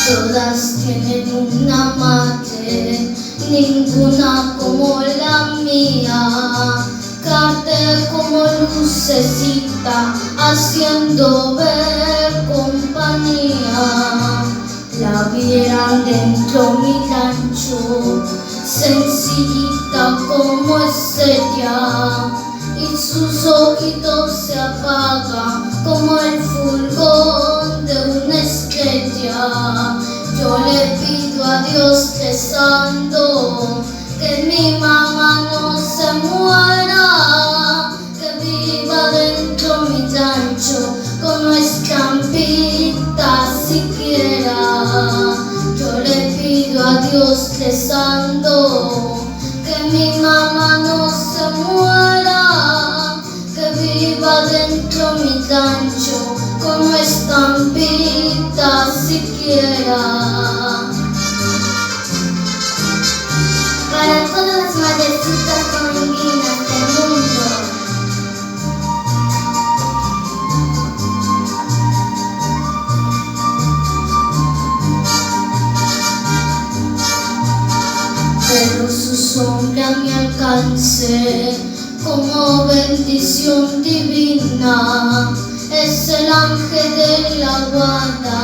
Todas tienen una madre, ninguna como la mía, que arde como lucecita, haciendo ver compañía. La vieran dentro mi rancho, sencillita como es ella, y sus ojitos se apagan como el fulgor de una estrella. Yo le pido a Dios rezando que mi mamá no se muera, que viva dentro mi rancho con nuestra ampita siquiera. Yo le pido a Dios rezando que mi mamá no se muera, que viva dentro mi rancho con nuestra ampita siquiera. Para todas las madrecitas colombinas del mundo. Pero su sombra me alcance como bendición divina. Es el ángel de la guarda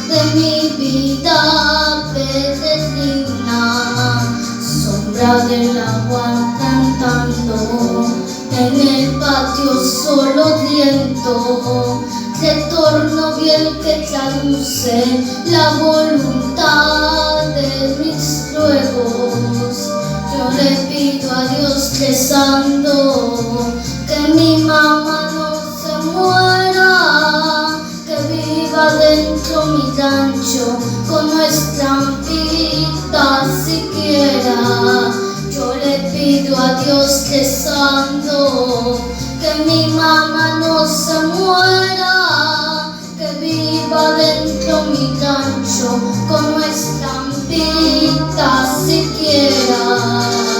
de mi vida peregrina. Sombra del agua cantando en el patio solo viento. Retorno bien que traduce la voluntad de mis ruegos. Yo le pido a Dios rezando que mi mamá no se muera, que viva dentro mi rancho con nuestra ampita siquiera. Yo le pido a Dios rezando que mi mamá no se muera, que viva dentro mi rancho con nuestra ampita siquiera.